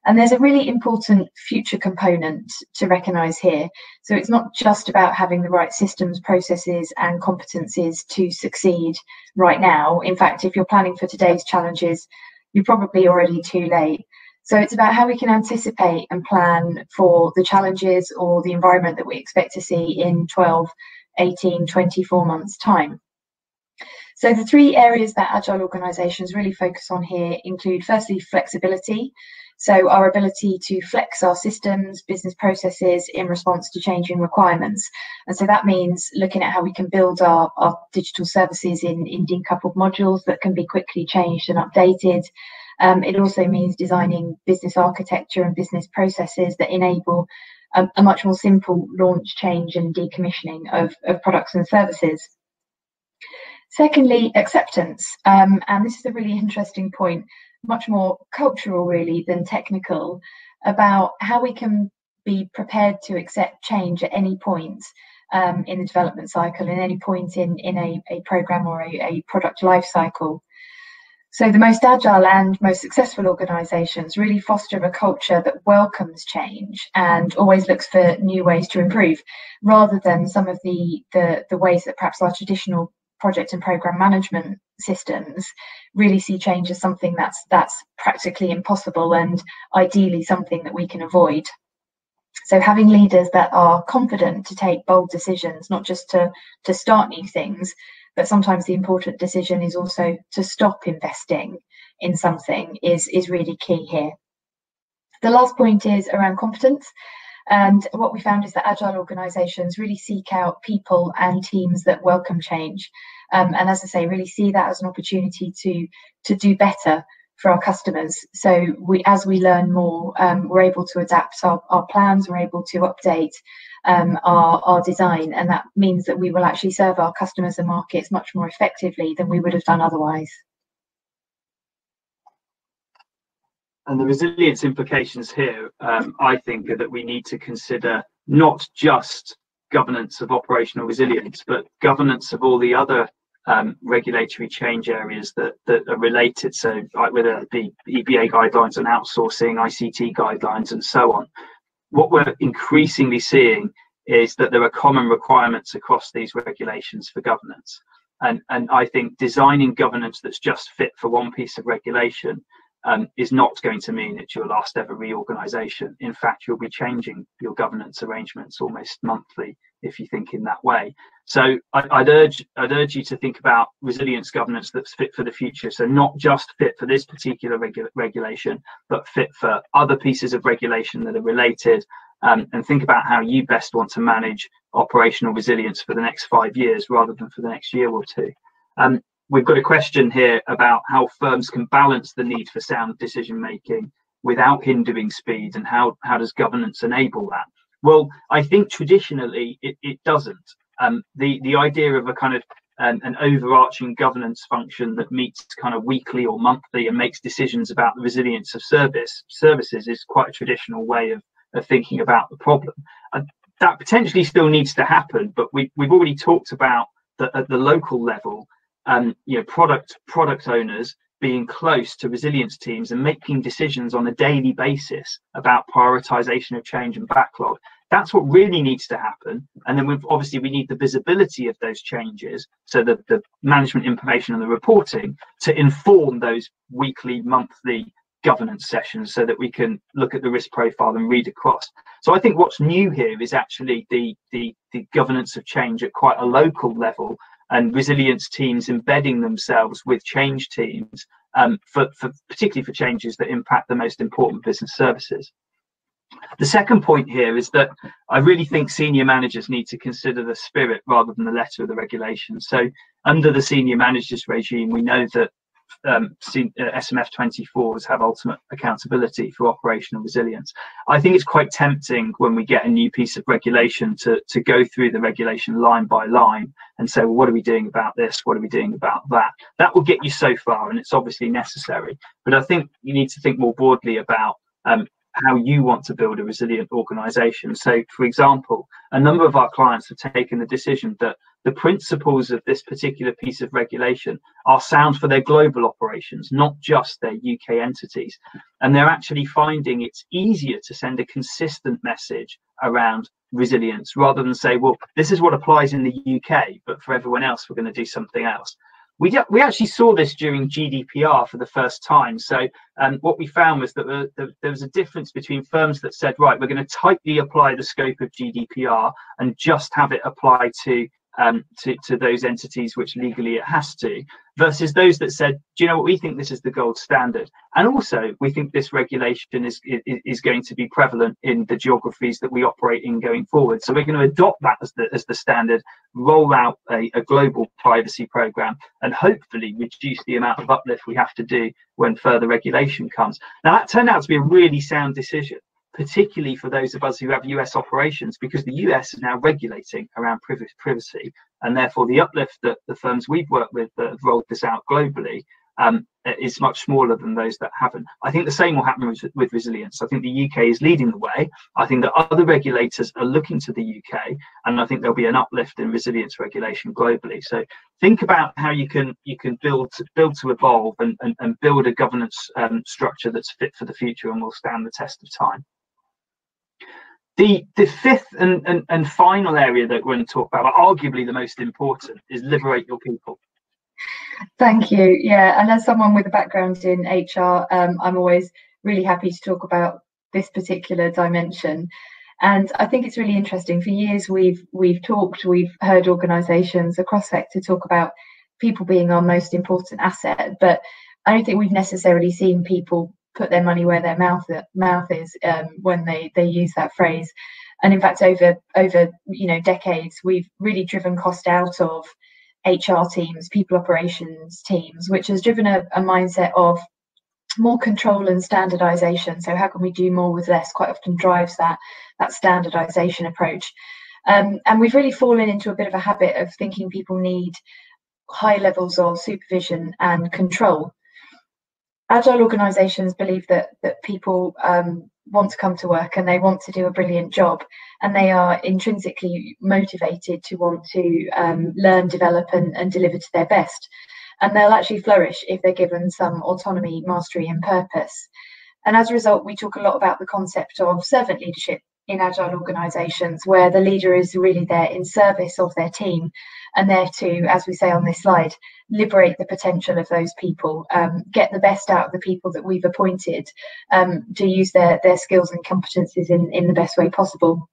And there's a really important future component to recognise here. So it's not just about having the right systems, processes and competencies to succeed right now. In fact, if you're planning for today's challenges, you're probably already too late. So it's about how we can anticipate and plan for the challenges or the environment that we expect to see in 12, 18, 24 months' time. So the three areas that agile organisations really focus on here include, firstly, flexibility. So our ability to flex our systems, business processes in response to changing requirements. And so that means looking at how we can build our digital services in decoupled modules that can be quickly changed and updated. It also means designing business architecture and business processes that enable a much more simple launch, change and decommissioning of products and services. Secondly, acceptance. And this is a really interesting point, much more cultural really than technical, about how we can be prepared to accept change at any point in the development cycle, at any point in a program or a product life cycle. So the most agile and most successful organisations really foster a culture that welcomes change and always looks for new ways to improve, rather than some of the ways that perhaps our traditional project and program management systems really see change as something that's practically impossible and ideally something that we can avoid. So having leaders that are confident to take bold decisions, not just to start new things, but sometimes the important decision is also to stop investing in something is really key here. The last point is around competence. And what we found is that agile organisations really seek out people and teams that welcome change. And as I say, really see that as an opportunity to do better for our customers. So as we learn more, we're able to adapt our plans, we're able to update our design. And that means that we will actually serve our customers and markets much more effectively than we would have done otherwise. And the resilience implications here, I think, are that we need to consider not just governance of operational resilience, but governance of all the other regulatory change areas that are related. So like whether it be EBA guidelines on outsourcing, ICT guidelines, and so on. What we're increasingly seeing is that there are common requirements across these regulations for governance. And I think designing governance that's just fit for one piece of regulation is not going to mean it's your last ever reorganization. In fact, you'll be changing your governance arrangements almost monthly if you think in that way. So I'd urge you to think about resilience governance that's fit for the future. So not just fit for this particular regulation, but fit for other pieces of regulation that are related, and think about how you best want to manage operational resilience for the next 5 years rather than for the next year or two. We've got a question here about how firms can balance the need for sound decision making without hindering speed, and how does governance enable that? Well, I think traditionally it doesn't. The idea of a kind of an overarching governance function that meets kind of weekly or monthly and makes decisions about the resilience of services is quite a traditional way of thinking about the problem. That potentially still needs to happen, but we've already talked about that at the local level. Product owners being close to resilience teams and making decisions on a daily basis about prioritization of change and backlog. That's what really needs to happen. And then we need the visibility of those changes, so that the management information and the reporting to inform those weekly, monthly governance sessions, so that we can look at the risk profile and read across. So I think what's new here is actually the governance of change at quite a local level, and resilience teams embedding themselves with change teams, particularly for changes that impact the most important business services. The second point here is that I really think senior managers need to consider the spirit rather than the letter of the regulation. So under the senior managers regime, we know that SMF 24s have ultimate accountability for operational resilience. I think it's quite tempting when we get a new piece of regulation to go through the regulation line by line and say, well, what are we doing about this? What are we doing about that? That will get you so far, and it's obviously necessary. But I think you need to think more broadly about how you want to build a resilient organization. So, for example, a number of our clients have taken the decision that the principles of this particular piece of regulation are sound for their global operations, not just their UK entities. And they're actually finding it's easier to send a consistent message around resilience rather than say, well, this is what applies in the UK, but for everyone else, we're going to do something else. We actually saw this during GDPR for the first time. So what we found was that there was a difference between firms that said, right, we're going to tightly apply the scope of GDPR and just have it apply to to those entities which legally it has to, versus those that said, do you know what, we think this is the gold standard, and also we think this regulation is going to be prevalent in the geographies that we operate in going forward. So we're going to adopt that as the standard, roll out a global privacy program, and hopefully reduce the amount of uplift we have to do when further regulation comes. Now, that turned out to be a really sound decision, particularly for those of us who have US operations, because the US is now regulating around privacy, and therefore the uplift that the firms we've worked with that have rolled this out globally is much smaller than those that haven't. I think the same will happen with resilience. I think the UK is leading the way. I think that other regulators are looking to the UK, and I think there'll be an uplift in resilience regulation globally. So think about how you can build to evolve and build a governance structure that's fit for the future and will stand the test of time. The fifth and final area that we're going to talk about, but arguably the most important, is liberate your people. Thank you. Yeah, and as someone with a background in HR, I'm always really happy to talk about this particular dimension. And I think it's really interesting. For years, we've heard organisations across sector talk about people being our most important asset, but I don't think we've necessarily seen people put their money where their mouth is when they use that phrase. And in fact, over decades, we've really driven cost out of HR teams, people operations teams, which has driven a mindset of more control and standardization. So how can we do more with less quite often drives that standardization approach. And we've really fallen into a bit of a habit of thinking people need high levels of supervision and control. Agile organisations believe that people want to come to work and they want to do a brilliant job, and they are intrinsically motivated to want to learn, develop and deliver to their best. And they'll actually flourish if they're given some autonomy, mastery and purpose. And as a result, we talk a lot about the concept of servant leadership in agile organisations, where the leader is really there in service of their team and there to, as we say on this slide, liberate the potential of those people, get the best out of the people that we've appointed, to use their skills and competencies in the best way possible.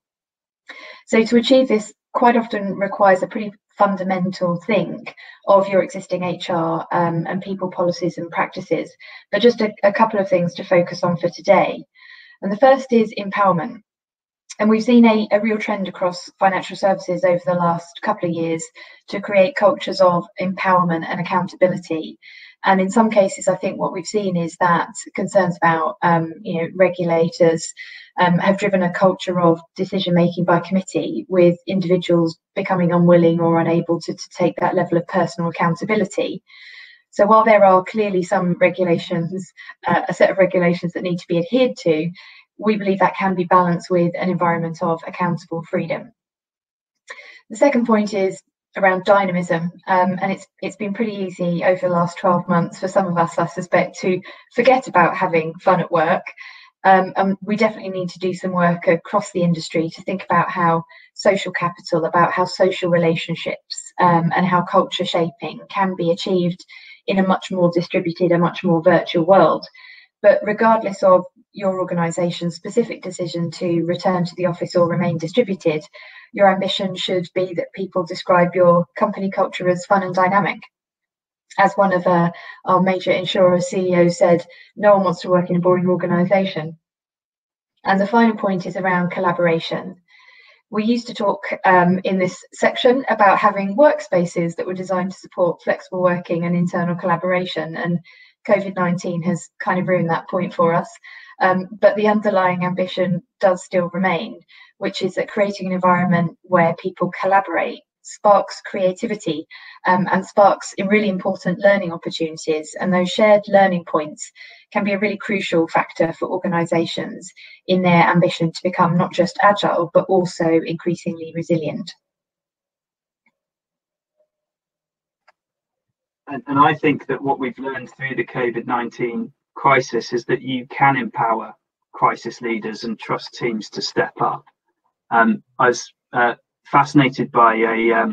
So to achieve this quite often requires a pretty fundamental think of your existing HR and people policies and practices, but just a couple of things to focus on for today. And the first is empowerment. And we've seen a real trend across financial services over the last couple of years to create cultures of empowerment and accountability. And in some cases, I think what we've seen is that concerns about regulators have driven a culture of decision making by committee, with individuals becoming unwilling or unable to take that level of personal accountability. So while there are clearly some regulations, a set of regulations that need to be adhered to, we believe that can be balanced with an environment of accountable freedom. The second point is around dynamism, and it's been pretty easy over the last 12 months for some of us, I suspect, to forget about having fun at work. And we definitely need to do some work across the industry to think about how social capital, about how social relationships and how culture shaping can be achieved in a much more distributed, a much more virtual world. But regardless of your organisation's specific decision to return to the office or remain distributed, your ambition should be that people describe your company culture as fun and dynamic. As one of our major insurer CEOs said, no one wants to work in a boring organisation. And the final point is around collaboration. We used to talk in this section about having workspaces that were designed to support flexible working and internal collaboration, and COVID-19 has kind of ruined that point for us. But the underlying ambition does still remain, which is that creating an environment where people collaborate sparks creativity and sparks really important learning opportunities. And those shared learning points can be a really crucial factor for organisations in their ambition to become not just agile, but also increasingly resilient. And I think that what we've learned through the COVID-19 crisis is that you can empower crisis leaders and trust teams to step up. I was fascinated by a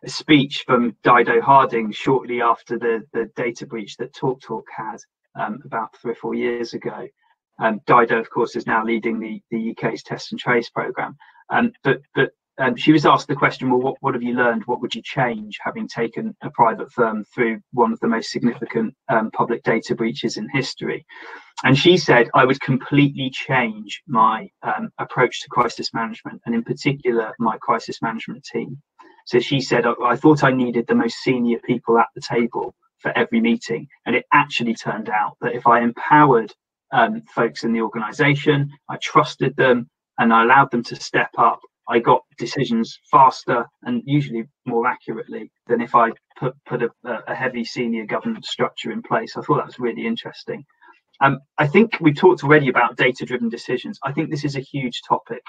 speech from Dido Harding shortly after the data breach that TalkTalk had about 3 or 4 years ago. Dido, of course, is now leading the UK's test and trace programme. But she was asked the question, well, what have you learned? What would you change, having taken a private firm through one of the most significant public data breaches in history? And she said, I would completely change my approach to crisis management, and in particular, my crisis management team. So she said, I thought I needed the most senior people at the table for every meeting. And it actually turned out that if I empowered folks in the organization, I trusted them, and I allowed them to step up, I got decisions faster and usually more accurately than if I put a heavy senior governance structure in place. I thought that was really interesting. I think we talked already about data-driven decisions. I think this is a huge topic.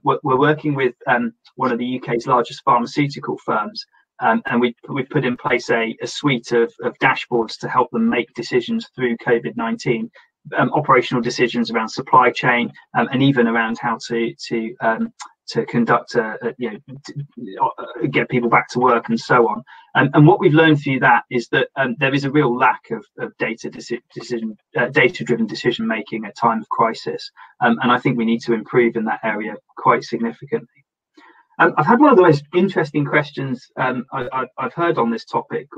We're working with one of the UK's largest pharmaceutical firms, and we've put in place a suite of dashboards to help them make decisions through COVID-19, operational decisions around supply chain, and even around how to conduct, get people back to work and so on. And what we've learned through that is that there is a real lack of data-driven decision making at time of crisis, and I think we need to improve in that area quite significantly. I've had one of the most interesting questions I've heard on this topic.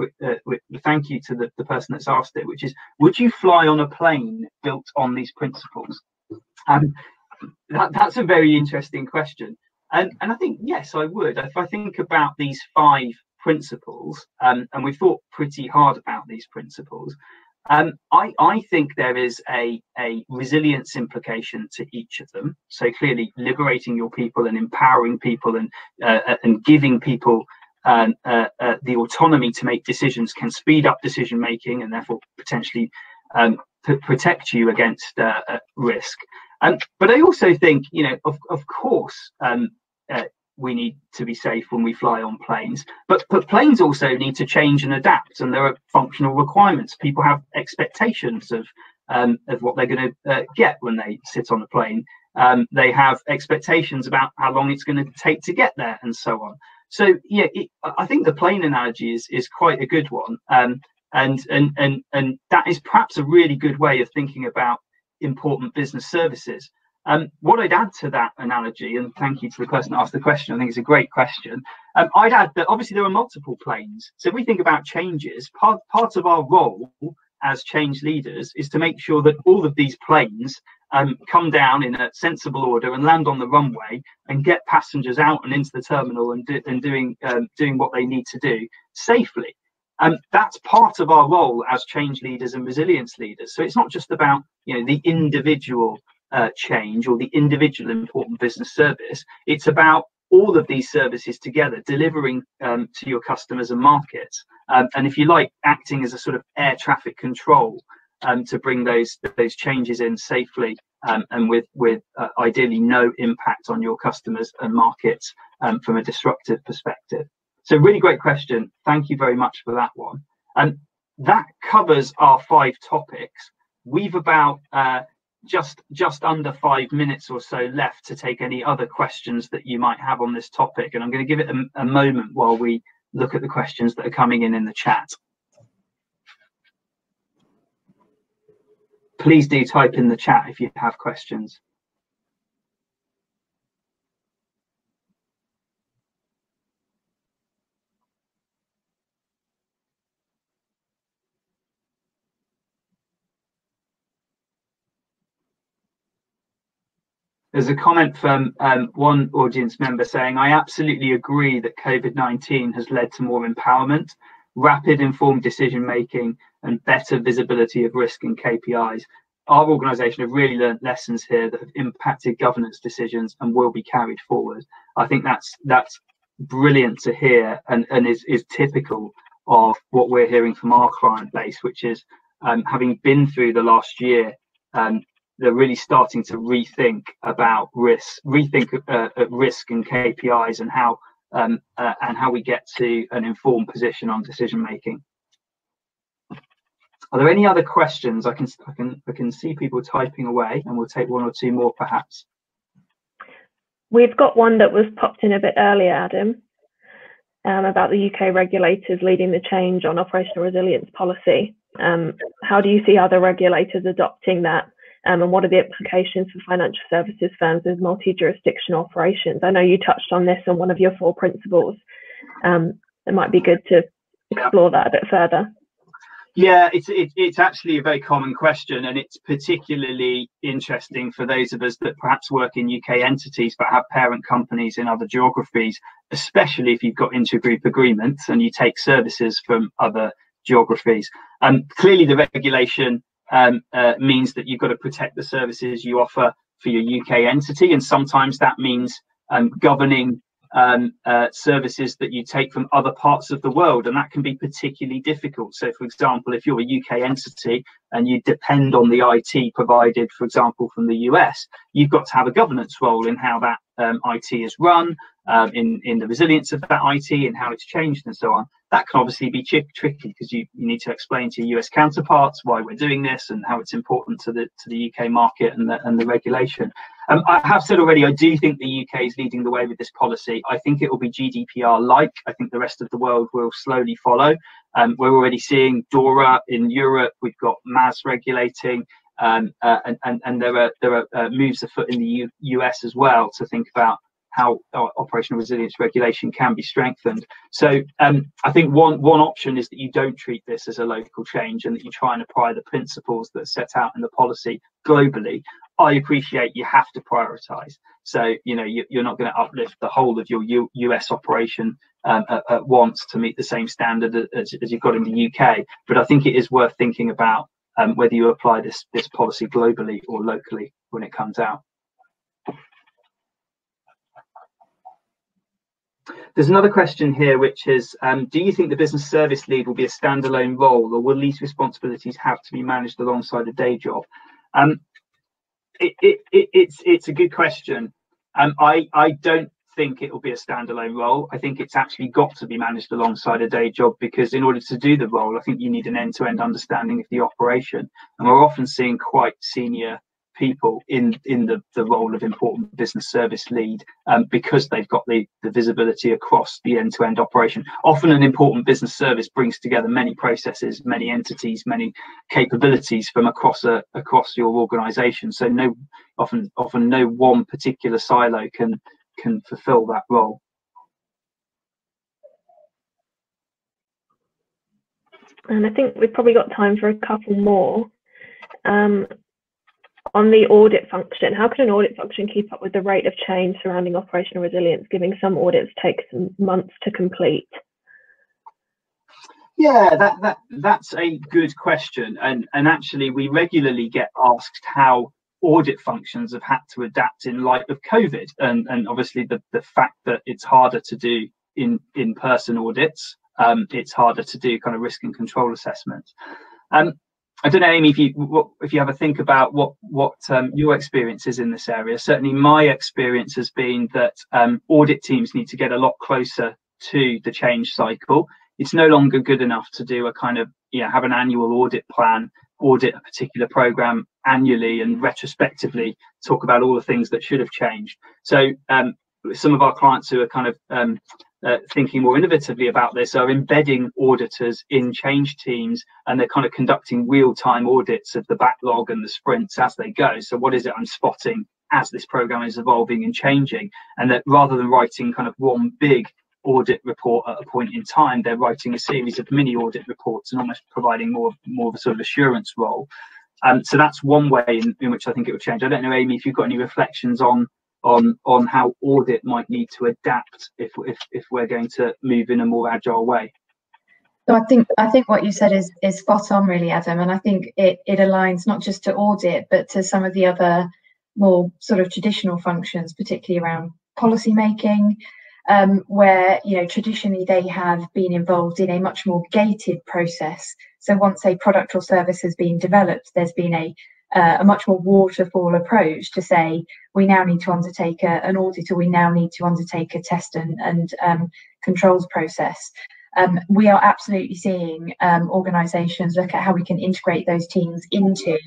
Thank you to the person that's asked it, which is, would you fly on a plane built on these principles? That's a very interesting question. And I think, yes, I would. If I think about these 5 principles, and we've thought pretty hard about these principles, I think there is a resilience implication to each of them. So clearly liberating your people and empowering people and giving people the autonomy to make decisions can speed up decision making and therefore potentially protect you against risk. But I also think, of course, we need to be safe when we fly on planes, but planes also need to change and adapt, and there are functional requirements. People have expectations of what they're going to get when they sit on a plane. They have expectations about how long it's going to take to get there, and so on. So yeah, I think the plane analogy is quite a good one, and that is perhaps a really good way of thinking about important business services. What I'd add to that analogy, and thank you to the person that asked the question, I think it's a great question. I'd add that obviously there are multiple planes. So if we think about changes, part of our role as change leaders is to make sure that all of these planes come down in a sensible order and land on the runway and get passengers out and into the terminal and doing what they need to do safely. That's part of our role as change leaders and resilience leaders. So it's not just about the individual change or the individual important business service. It's about all of these services together, delivering to your customers and markets, and if you like, acting as a sort of air traffic control to bring those changes in safely and with ideally no impact on your customers and markets from a disruptive perspective. So really great question. Thank you very much for that one. And that covers our 5 topics. We've about just under 5 minutes or so left to take any other questions that you might have on this topic. And I'm going to give it a moment while we look at the questions that are coming in the chat. Please do type in the chat if you have questions. There's a comment from one audience member saying, I absolutely agree that COVID-19 has led to more empowerment, rapid informed decision making, and better visibility of risk and KPIs. Our organisation have really learned lessons here that have impacted governance decisions and will be carried forward. I think that's brilliant to hear and is typical of what we're hearing from our client base, which is having been through the last year, they're really starting to rethink about risk, risk and KPIs and how we get to an informed position on decision making. Are there any other questions? I can see people typing away, and we'll take 1 or 2 more perhaps. We've got one that was popped in a bit earlier, Adam, about the UK regulators leading the change on operational resilience policy. How do you see other regulators adopting that? and what are the implications for financial services firms with multi-jurisdictional operations? I know you touched on this on one of your 4 principles. It might be good to explore that a bit further. Yeah, it's actually a very common question, and it's particularly interesting for those of us that perhaps work in UK entities but have parent companies in other geographies, especially if you've got intergroup agreements and you take services from other geographies. Clearly, the regulation means that you've got to protect the services you offer for your UK entity, and sometimes that means governing services that you take from other parts of the world, and that can be particularly difficult. So, for example, if you're a UK entity and you depend on the IT provided, for example, from the US, you've got to have a governance role in how that IT is run, in the resilience of that IT and how it's changed and so on. That can obviously be tricky because you need to explain to your US counterparts why we're doing this and how it's important to the UK market and the regulation. I have said already, I do think the UK is leading the way with this policy. I think it will be GDPR-like. I think the rest of the world will slowly follow. We're already seeing DORA in Europe. We've got MAS regulating, and there are moves afoot in the US as well to think about how operational resilience regulation can be strengthened. So I think one option is that you don't treat this as a local change and that you try and apply the principles that are set out in the policy globally. I appreciate you have to prioritize. So, you're not going to uplift the whole of your US operation at once to meet the same standard as you've got in the UK. But I think it is worth thinking about whether you apply this policy globally or locally when it comes out. There's another question here, which is, do you think the business service lead will be a standalone role, or will these responsibilities have to be managed alongside a day job? It's a good question. I don't think it will be a standalone role. I think it's actually got to be managed alongside a day job, because in order to do the role, I think you need an end-to-end understanding of the operation. And we're often seeing quite senior people in the role of important business service lead because they've got the visibility across the end-to-end operation. Often an important business service brings together many processes, many entities, many capabilities from across your organization. So often no one particular silo can fulfill that role. And I think we've probably got time for a couple more. On the audit function, how can an audit function keep up with the rate of change surrounding operational resilience, given some audits take some months to complete? Yeah, that's a good question. And actually, we regularly get asked how audit functions have had to adapt in light of COVID. And obviously, the fact that it's harder to do in-person audits, it's harder to do kind of risk and control assessments. I don't know, Amy, if you have a think about what your experience is in this area. Certainly my experience has been that audit teams need to get a lot closer to the change cycle. It's no longer good enough to do a kind of, have an annual audit plan, audit a particular program annually and retrospectively talk about all the things that should have changed. So some of our clients who are kind of thinking more innovatively about this are embedding auditors in change teams, and they're kind of conducting real-time audits of the backlog and the sprints as they go. So what is it I'm spotting as this program is evolving and changing? And that rather than writing kind of one big audit report at a point in time, they're writing a series of mini audit reports and almost providing more of a sort of assurance role. So that's one way in which I think it will change. I don't know, Amy, if you've got any reflections on how audit might need to adapt if we're going to move in a more agile way. So I think what you said is spot on, really, Adam, and I think it aligns not just to audit but to some of the other more sort of traditional functions, particularly around policy making, where traditionally they have been involved in a much more gated process. So once a product or service has been developed, there's been a much more waterfall approach to say we now need to undertake an audit, or we now need to undertake a test and controls process. We are absolutely seeing organisations look at how we can integrate those teams into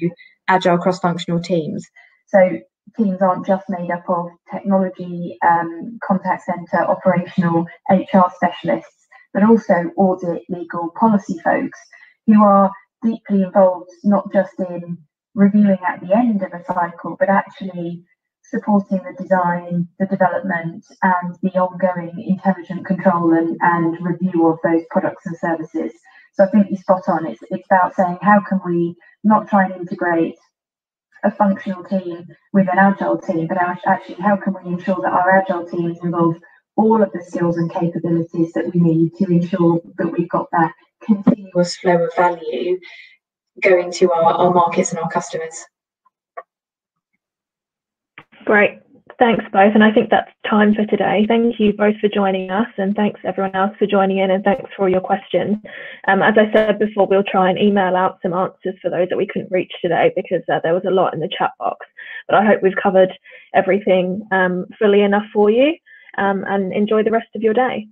agile cross-functional teams. So teams aren't just made up of technology, contact centre, operational, HR specialists, but also audit, legal, policy folks who are deeply involved not just in reviewing at the end of a cycle, but actually supporting the design, the development, and the ongoing intelligent control and review of those products and services. So I think you're spot on. It's about saying, how can we not try and integrate a functional team with an agile team, but actually how can we ensure that our agile teams involve all of the skills and capabilities that we need to ensure that we've got that continuous flow of value going to our markets and our customers. Great. Thanks both. And I think that's time for today. Thank you both for joining us, and thanks everyone else for joining in, and thanks for all your questions. As I said before, we'll try and email out some answers for those that we couldn't reach today, because there was a lot in the chat box. But I hope we've covered everything fully enough for you, and enjoy the rest of your day.